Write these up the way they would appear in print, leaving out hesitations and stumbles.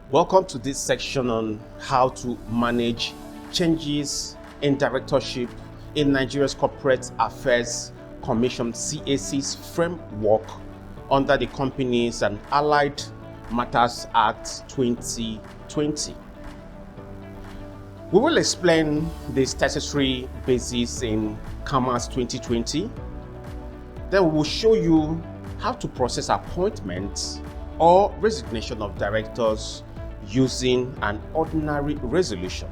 Welcome to this section on how to manage changes in directorship in Nigeria's Corporate Affairs Commission CAC's framework under the Companies and Allied Matters Act 2020. We will explain the statutory basis in CAMA's 2020. Then we will show you how to process appointments or resignation of directors using an ordinary resolution.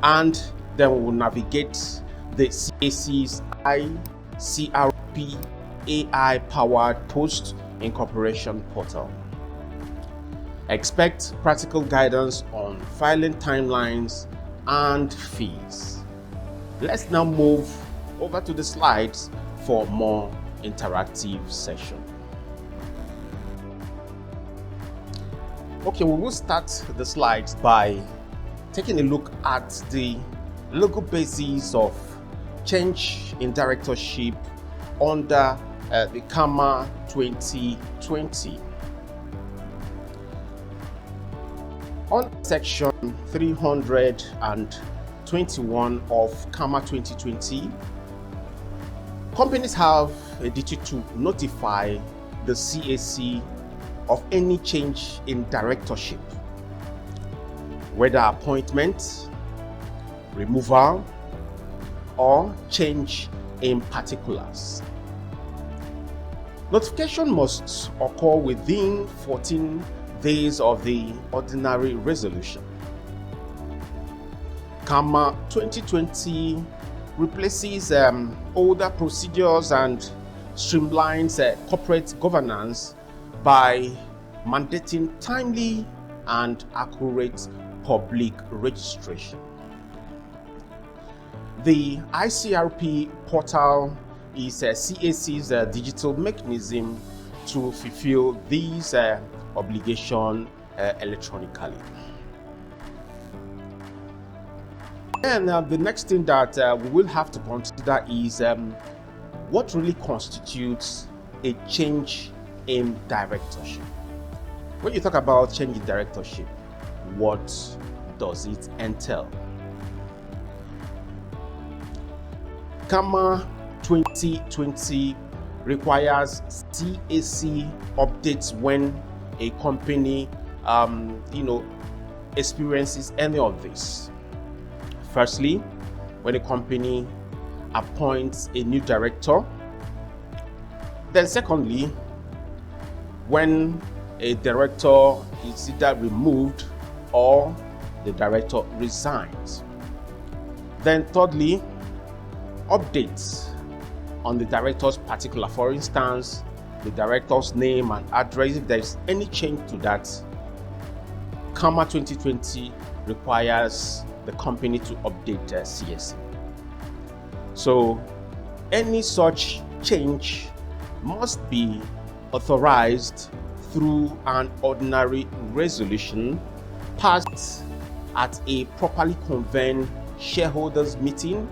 And then we will navigate the CAC's ICRP AI-powered post-incorporation portal. Expect practical guidance on filing timelines and fees. Let's now move over to the slides for a more interactive session. Okay, we will start the slides by taking a look at the legal basis of change in directorship under the CAMA 2020. On section 321 of CAMA 2020, companies have a duty to notify the CAC of any change in directorship, whether appointment, removal, or change in particulars. Notification must occur within 14 days of the ordinary resolution. CAMA 2020 replaces older procedures and streamlines corporate governance by mandating timely and accurate public registration. The ICRP portal is CAC's digital mechanism to fulfill these obligations electronically. And the next thing that we will have to consider is what really constitutes a change in directorship. When you talk about change in directorship, what does it entail? CAMA 2020 requires CAC updates when a company experiences any of this. Firstly, when a company appoints a new director. Then secondly, when a director is either removed or the director resigns. Then thirdly, updates on the director's particular, for instance, the director's name and address. If there is any change to that, CAMA 2020 requires the company to update CAC. So any such change must be authorized through an ordinary resolution passed at a properly convened shareholders meeting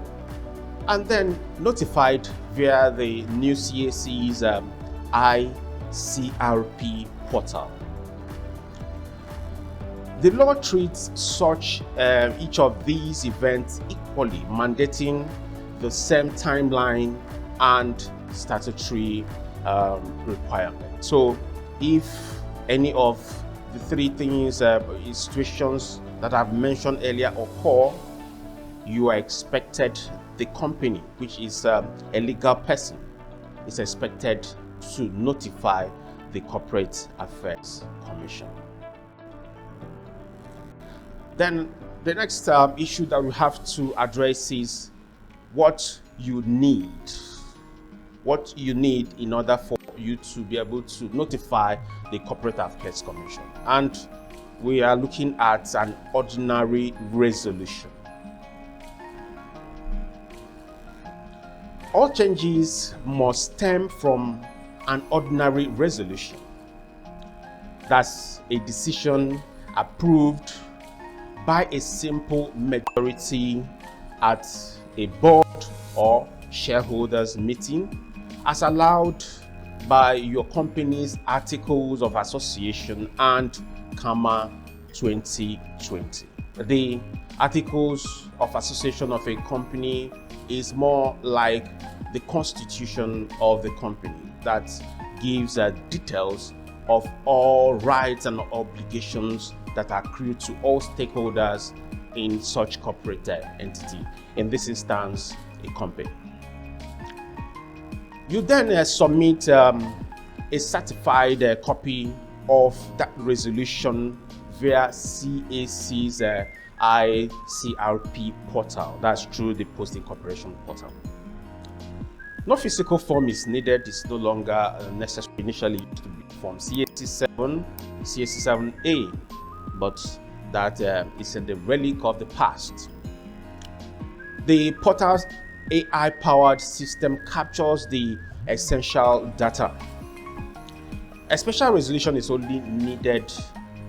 and then notified via the new CAC's ICRP portal. The law treats each of these events equally, mandating the same timeline and statutory requirement. So if any of the three things, situations that I've mentioned earlier occur, you are expected, the company, which is a legal person, is expected to notify the Corporate Affairs Commission. Then the next issue that we have to address is what you need in order for you to be able to notify the Corporate Affairs Commission. And we are looking at an ordinary resolution. All changes must stem from an ordinary resolution. That's a decision approved by a simple majority at a board or shareholders meeting, as allowed by your company's articles of association and CAMA 2020. The Articles of Association of a company is more like the constitution of the company that gives details of all rights and obligations that accrue to all stakeholders in such corporate entity, in this instance, a company. You then submit a certified copy of that resolution via CAC's ICRP portal. That's through the post-incorporation portal. No physical form is needed. It's no longer necessary. Initially, it used to be Form CAC7, CAC7A, but that is a relic of the past. The portal's AI-powered system captures the essential data. A special resolution is only needed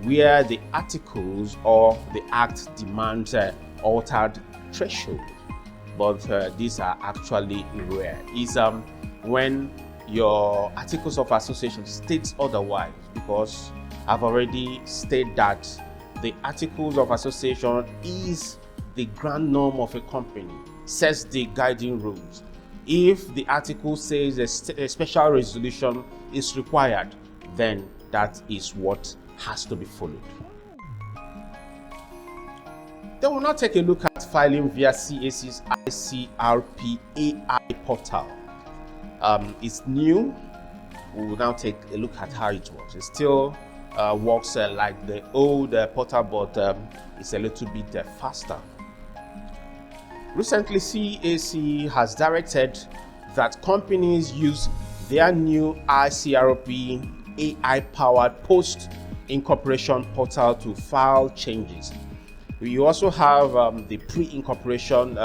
where the articles or the act demands altered threshold, but these are actually rare. Is when your articles of association states otherwise, because I've already stated that the articles of association is the grand norm of a company, sets the guiding rules. If the article says a special resolution is required, then that is what has to be followed. Then we'll now take a look at filing via CAC's ICRP AI portal. It's new. We will now take a look at how it works. It still works like the old portal, but it's a little bit faster. Recently, CAC has directed that companies use their new ICRP AI-powered post-incorporation portal to file changes. We also have the pre-incorporation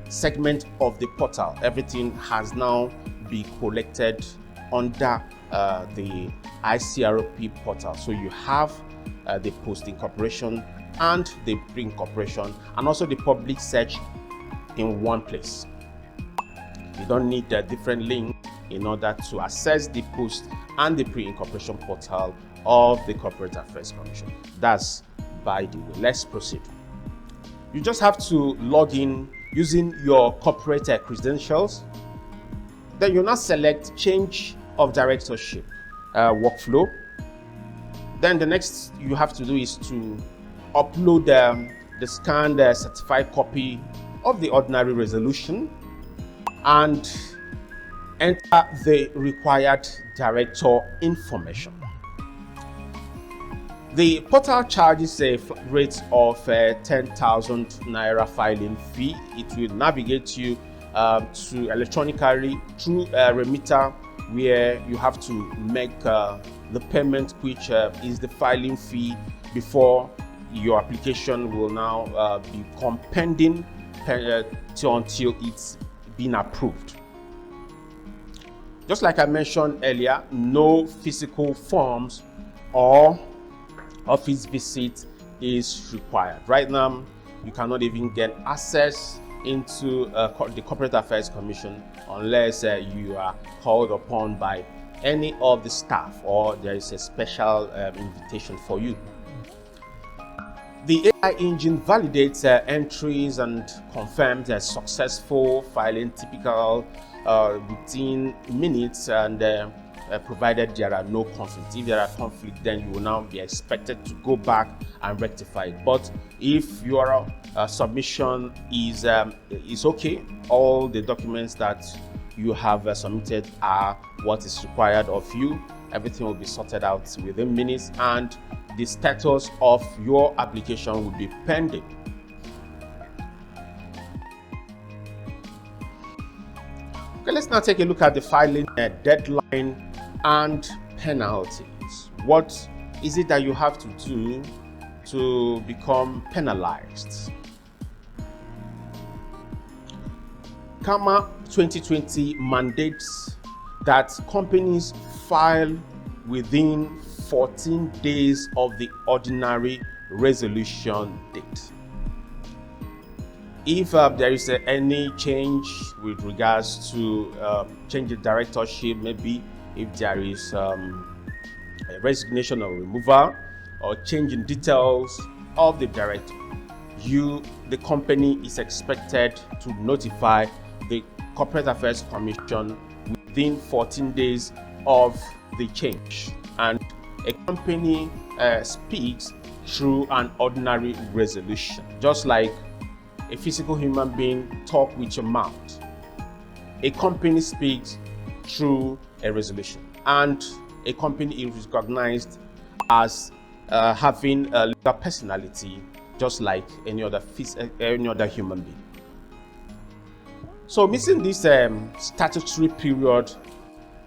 segment of the portal. Everything has now been collected under the ICRP portal. So you have the post-incorporation and the pre-incorporation, and also the public search in one place. You don't need a different link in order to access the post and the pre-incorporation portal of the Corporate Affairs Commission. That's by the way. Let's proceed. You just have to log in using your corporate credentials. Then you now select Change of Directorship workflow. Then the next you have to do is to upload the scanned certified copy of the ordinary resolution and enter the required director information. The portal charges a flat rate of 10,000 Naira filing fee. It will navigate you to electronically through a remitter, where you have to make the payment, which is the filing fee, before your application will now become pending until it's been approved. Just like I mentioned earlier, no physical forms or office visit is required. Right now, you cannot even get access into the Corporate Affairs Commission unless you are called upon by any of the staff, or there is a special invitation for you. The AI engine validates entries and confirms a successful filing, typical within minutes, and provided there are no conflicts. If there are conflicts, then you will now be expected to go back and rectify it. But if your submission is okay, all the documents that you have submitted are what is required of you, everything will be sorted out within minutes, and the status of your application will be pending. Okay, let's now take a look at the filing deadline and penalties. What is it that you have to do to become penalized? CAMA 2020 mandates that companies file within 14 days of the ordinary resolution date. If there is any change with regards to change of directorship, maybe if there is a resignation or removal or change in details of the director, the company is expected to notify the Corporate Affairs Commission within 14 days of the change. And a company speaks through an ordinary resolution, just like a physical human being talk with your mouth. A company speaks through a resolution, and a company is recognized as having a legal personality, just like any other human being. So missing this statutory period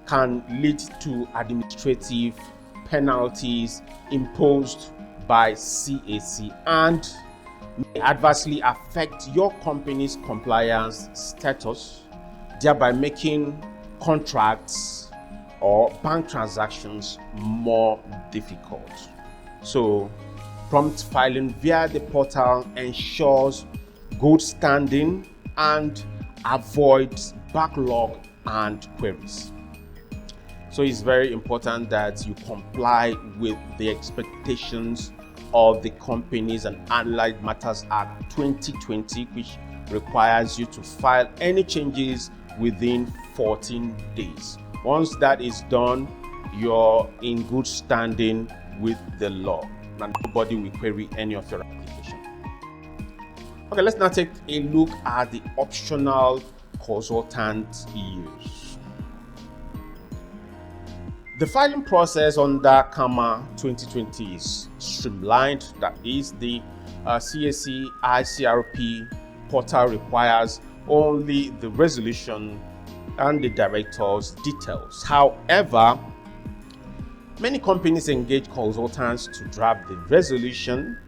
can lead to administrative penalties imposed by CAC and may adversely affect your company's compliance status, thereby making contracts or bank transactions more difficult. So prompt filing via the portal ensures good standing and avoids backlog and queries. So it's very important that you comply with the expectations of the Companies and Allied Matters Act 2020, which requires you to file any changes within 14 days. Once that is done, you're in good standing with the law, and nobody will query any of your application. Okay, let's now take a look at the optional consultant use. The filing process under CAMA 2020 is streamlined. That is, the CAC ICRP portal requires only the resolution and the director's details. However, many companies engage consultants to draft the resolution,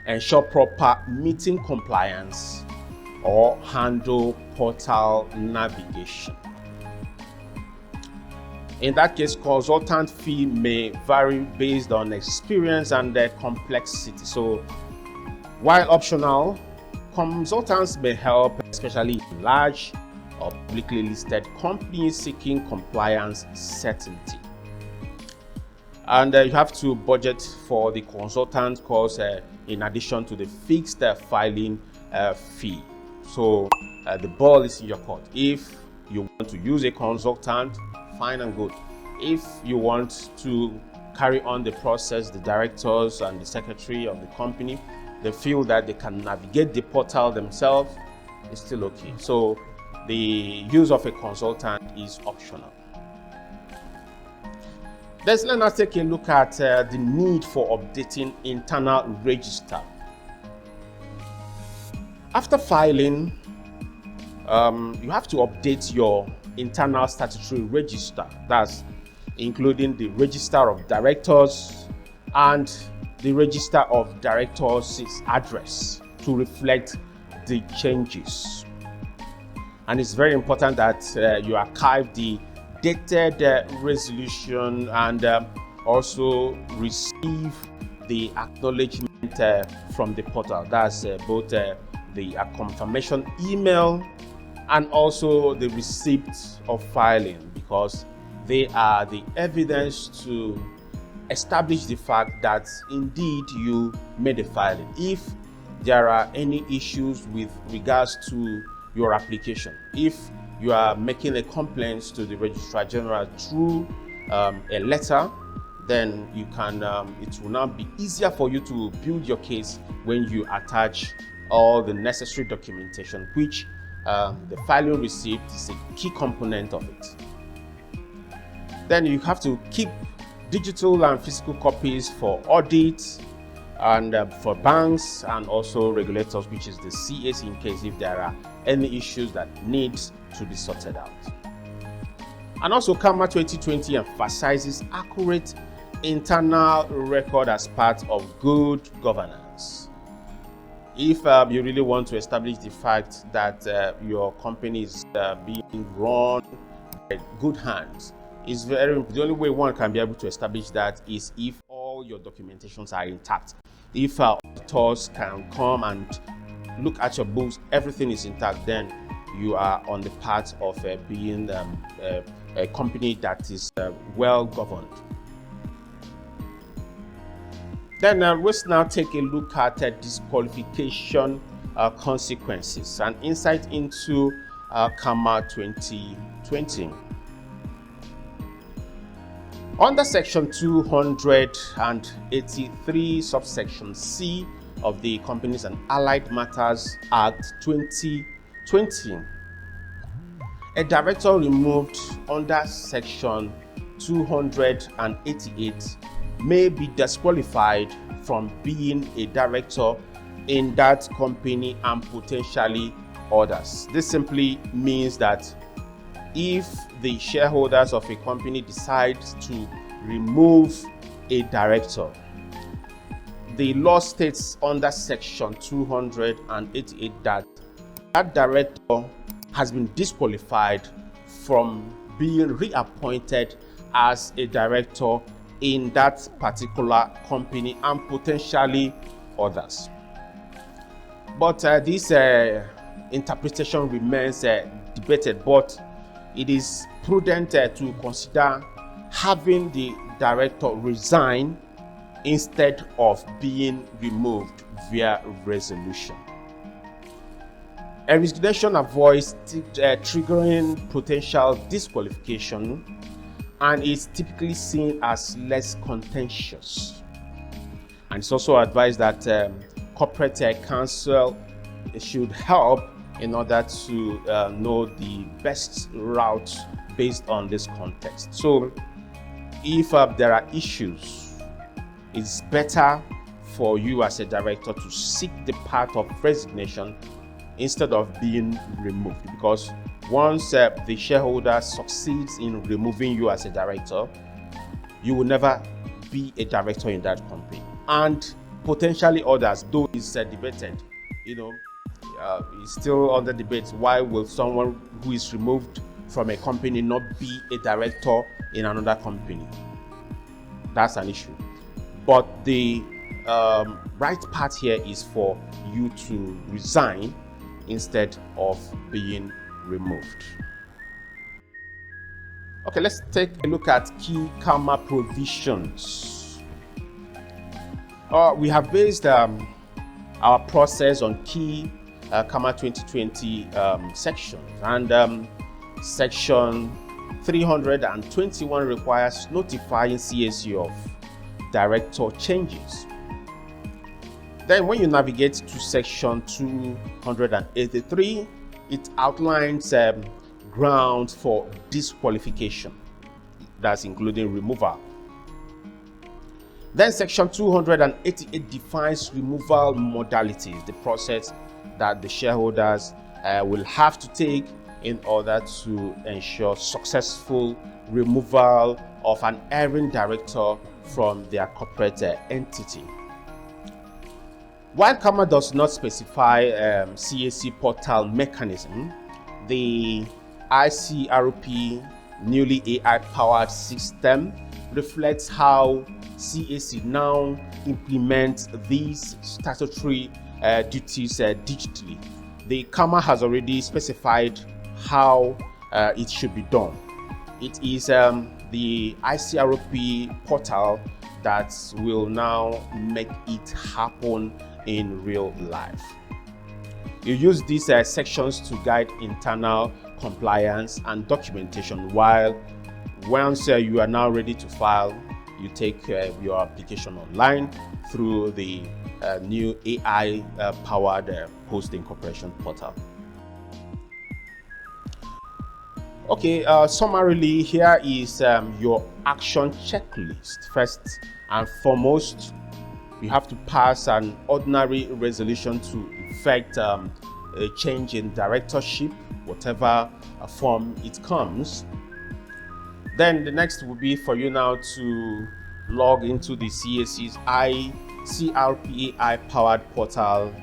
ensure proper meeting compliance, or handle portal navigation. In that case, consultant fee may vary based on experience and the complexity. So, while optional, consultants may help, especially in large or publicly listed companies seeking compliance certainty. And you have to budget for the consultant cost in addition to the fixed filing fee. So the ball is in your court. If you want to use a consultant, fine and good. If you want to carry on the process, the directors and the secretary of the company, they feel that they can navigate the portal themselves, it's still okay. So the use of a consultant is optional. Let's now take a look at the need for updating internal register. After filing, you have to update your internal statutory register. That's including the register of directors and the register of directors' address to reflect the changes. And it's very important that you archive the dated resolution and also receive the acknowledgement from the portal. That's both the confirmation email and also the receipt of filing, because they are the evidence to establish the fact that indeed you made a filing. If there are any issues with regards to your application, if you are making a complaint to the Registrar General through a letter, then you can it will now be easier for you to build your case when you attach all the necessary documentation, which the filing receipt is a key component of it. Then you have to keep digital and physical copies for audit and for banks and also regulators, which is the CAC, in case if there are any issues that needs to be sorted out. And also CAMA 2020 emphasizes accurate internal record as part of good governance. If you really want to establish the fact that your company is being run by good hands, the only way one can be able to establish that is if all your documentations are intact. If auditors can come and look at your books, everything is intact, then you are on the path of being a company that is well governed. Then let's now take a look at disqualification consequences and insight into CAMA 2020. Under Section 283, subsection C of the Companies and Allied Matters Act 2020, a director removed under Section 288 may be disqualified from being a director in that company and potentially others. This simply means that if the shareholders of a company decide to remove a director, the law states under Section 288 that that director has been disqualified from being reappointed as a director in that particular company and potentially others. But this interpretation remains debated, but it is prudent to consider having the director resign instead of being removed via resolution. A resignation avoids triggering potential disqualification and is typically seen as less contentious. And it's also advised that corporate counsel should help in order to know the best route based on this context. So if there are issues, it's better for you as a director to seek the path of resignation instead of being removed, because once the shareholder succeeds in removing you as a director, you will never be a director in that company. And potentially others, though it's debated, it's still under debate. Why will someone who is removed from a company not be a director in another company? That's an issue. But the right path here is for you to resign instead of being removed. Okay, let's take a look at key CAMA provisions. We have based our process on key CAMA 2020 sections, and section 321 requires notifying CAC of director changes. Then when you navigate to section 283, it outlines grounds for disqualification, that's including removal. Then section 288 defines removal modalities, the process that the shareholders will have to take in order to ensure successful removal of an erring director from their corporate entity. While CAMA does not specify CAC portal mechanism, the ICRP newly AI-powered system reflects how CAC now implements these statutory duties digitally. The CAMA has already specified how it should be done. It is the ICRP portal that will now make it happen in real life. You use these sections to guide internal compliance and documentation, while once you are now ready to file, you take your application online through the new AI powered post-incorporation portal. Okay, summarily, here is your action checklist. First and foremost, you have to pass an ordinary resolution to effect a change in directorship, whatever form it comes. Then the next will be for you now to log into the CAC's ICRP AI-powered portal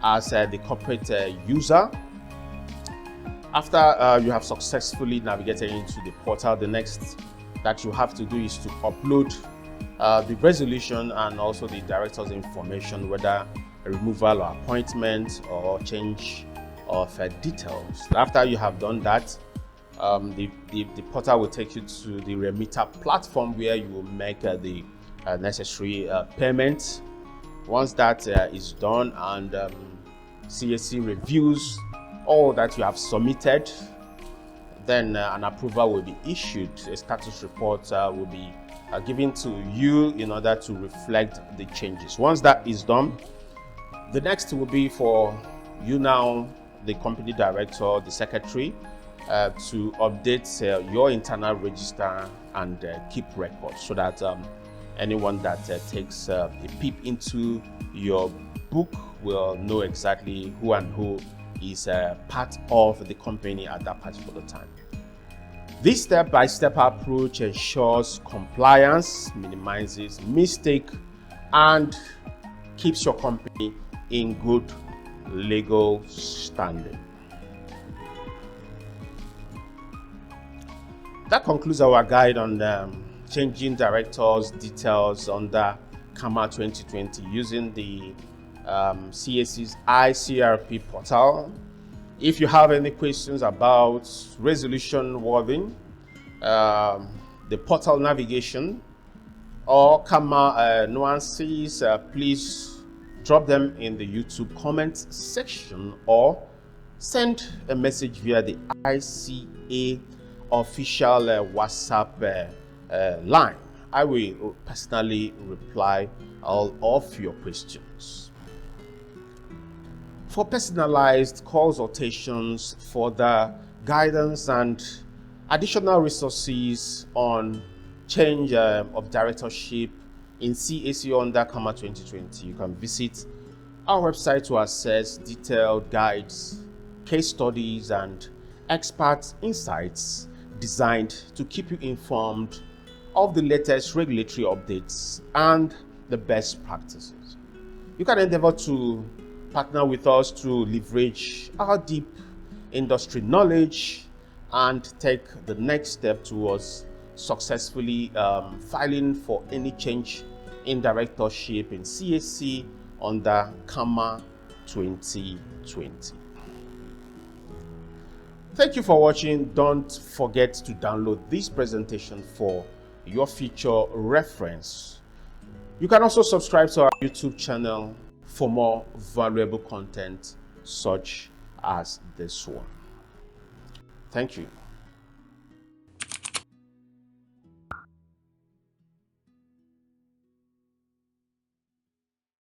as the corporate user. After you have successfully navigated into the portal, the next that you have to do is to upload the resolution and also the director's information, whether a removal or appointment or change of details. After you have done that, the portal will take you to the remitter platform, where you will make the necessary payment Once that is done and CAC reviews all that you have submitted, then an approval will be issued. A status report will be given to you in order to reflect the changes. Once that is done, the next will be for you now, the company director, the secretary, to update your internal register and keep records, so that anyone that takes a peep into your book will know exactly who and who is part of the company at that particular time. This step-by-step approach ensures compliance, minimizes mistake, and keeps your company in good legal standing. That concludes our guide on changing directors details under CAMA 2020 using the CAC's ICRP portal. If you have any questions about resolution wording, the portal navigation, or CAMA nuances, please drop them in the YouTube comment section or send a message via the ICA official WhatsApp line. I will personally reply all of your questions. For personalized consultations, further guidance and additional resources on change of directorship in CAC under CAMA 2020, you can visit our website to access detailed guides, case studies, and expert insights designed to keep you informed of the latest regulatory updates and the best practices. You can endeavor to partner with us to leverage our deep industry knowledge and take the next step towards successfully filing for any change in directorship in CAC under CAMA 2020. Thank you for watching. Don't forget to download this presentation for your future reference. You can also subscribe to our YouTube channel for more valuable content such as this one. Thank you.